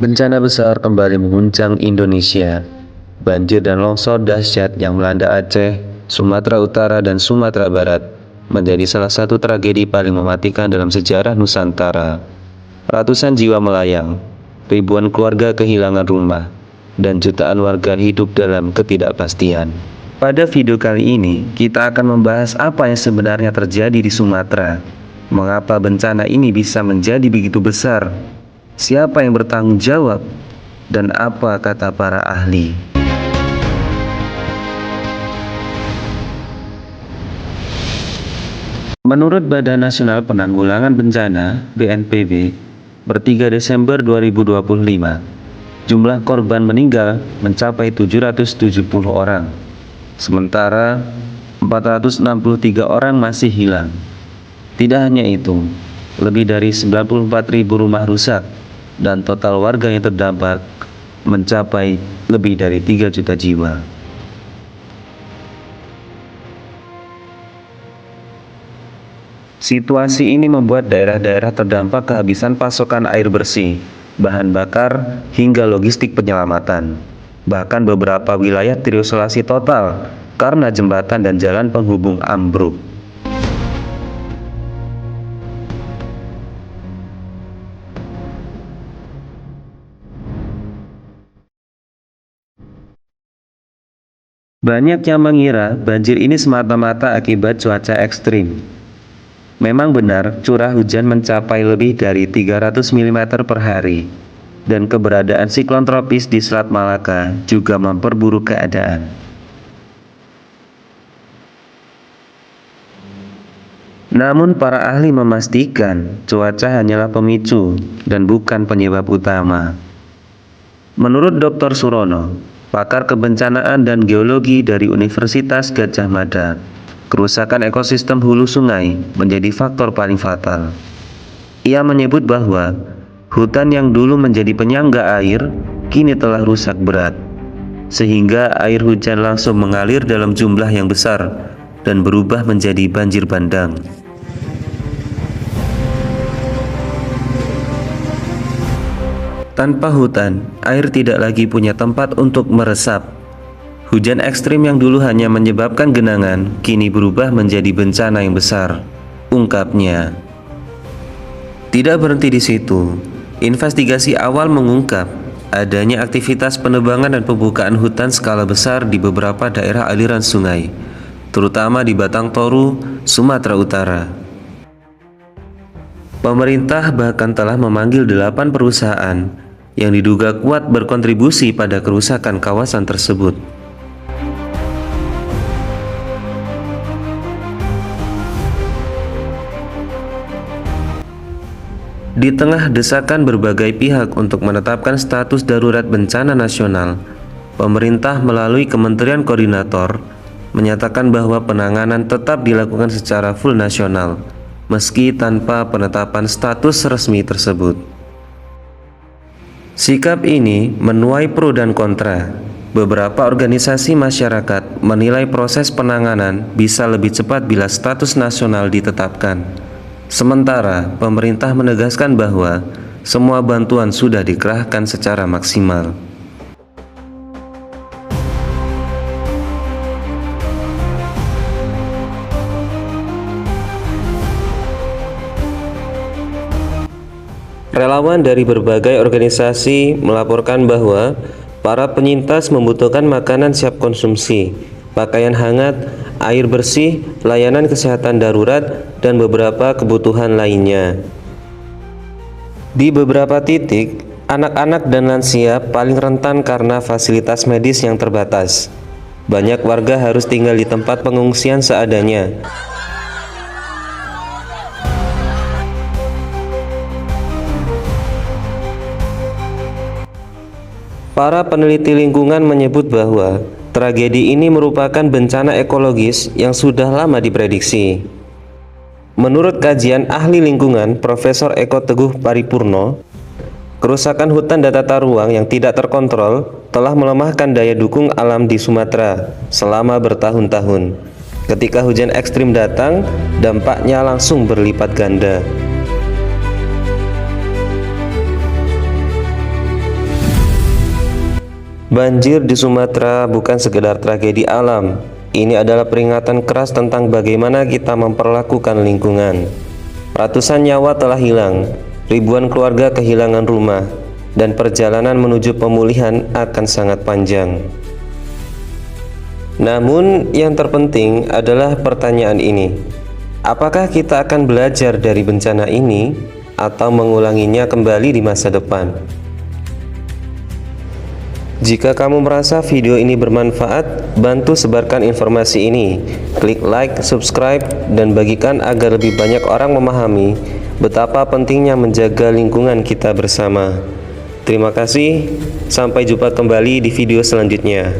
Bencana besar kembali mengguncang Indonesia. Banjir dan longsor dahsyat yang melanda Aceh, Sumatera Utara, dan Sumatera Barat menjadi salah satu tragedi paling mematikan dalam sejarah Nusantara. Ratusan jiwa melayang, ribuan keluarga kehilangan rumah, dan jutaan warga hidup dalam ketidakpastian. Pada video kali ini, kita akan membahas apa yang sebenarnya terjadi di Sumatera. Mengapa bencana ini bisa menjadi begitu besar? Siapa yang bertanggung jawab? Dan apa kata para ahli? Menurut Badan Nasional Penanggulangan Bencana (BNPB), per 3 Desember 2025, jumlah korban meninggal mencapai 770 orang. Sementara 463 orang masih hilang. Tidak hanya itu, lebih dari 94.000 rumah rusak dan total warga yang terdampak mencapai lebih dari 3 juta jiwa. Situasi ini membuat daerah-daerah terdampak kehabisan pasokan air bersih, bahan bakar, hingga logistik penyelamatan. Bahkan beberapa wilayah terisolasi total karena jembatan dan jalan penghubung ambruk. Banyak yang mengira banjir ini semata-mata akibat cuaca ekstrim. Memang benar, curah hujan mencapai lebih dari 300 mm per hari, dan keberadaan siklon tropis di Selat Malaka juga memperburuk keadaan. Namun para ahli memastikan cuaca hanyalah pemicu dan bukan penyebab utama. Menurut Dr. Surono, pakar kebencanaan dan geologi dari Universitas Gadjah Mada, kerusakan ekosistem hulu sungai menjadi faktor paling fatal. Ia menyebut bahwa hutan yang dulu menjadi penyangga air kini telah rusak berat, sehingga air hujan langsung mengalir dalam jumlah yang besar dan berubah menjadi banjir bandang. Tanpa hutan, air tidak lagi punya tempat untuk meresap. Hujan ekstrim yang dulu hanya menyebabkan genangan, kini berubah menjadi bencana yang besar, ungkapnya. Tidak berhenti di situ, investigasi awal mengungkap adanya aktivitas penebangan dan pembukaan hutan skala besar di beberapa daerah aliran sungai, terutama di Batang Toru, Sumatera Utara. Pemerintah bahkan telah memanggil 8 perusahaan yang diduga kuat berkontribusi pada kerusakan kawasan tersebut. Di tengah desakan berbagai pihak untuk menetapkan status darurat bencana nasional, pemerintah melalui Kementerian Koordinator menyatakan bahwa penanganan tetap dilakukan secara full nasional, meski tanpa penetapan status resmi tersebut. Sikap ini menuai pro dan kontra. Beberapa organisasi masyarakat menilai proses penanganan bisa lebih cepat bila status nasional ditetapkan. Sementara pemerintah menegaskan bahwa semua bantuan sudah dikerahkan secara maksimal. Relawan dari berbagai organisasi melaporkan bahwa para penyintas membutuhkan makanan siap konsumsi, pakaian hangat, air bersih, layanan kesehatan darurat, dan beberapa kebutuhan lainnya. Di beberapa titik, anak-anak dan lansia paling rentan karena fasilitas medis yang terbatas. Banyak warga harus tinggal di tempat pengungsian seadanya. Para peneliti lingkungan menyebut bahwa tragedi ini merupakan bencana ekologis yang sudah lama diprediksi. Menurut kajian ahli lingkungan Profesor Eko Teguh Paripurno, kerusakan hutan dan tata ruang yang tidak terkontrol telah melemahkan daya dukung alam di Sumatera selama bertahun-tahun. Ketika hujan ekstrim datang, dampaknya langsung berlipat ganda. Banjir di Sumatera bukan sekedar tragedi alam. Ini adalah peringatan keras tentang bagaimana kita memperlakukan lingkungan. Ratusan nyawa telah hilang, ribuan keluarga kehilangan rumah, dan perjalanan menuju pemulihan akan sangat panjang. Namun, yang terpenting adalah pertanyaan ini: apakah kita akan belajar dari bencana ini atau mengulanginya kembali di masa depan? Jika kamu merasa video ini bermanfaat, bantu sebarkan informasi ini. Klik like, subscribe, dan bagikan agar lebih banyak orang memahami betapa pentingnya menjaga lingkungan kita bersama. Terima kasih, sampai jumpa kembali di video selanjutnya.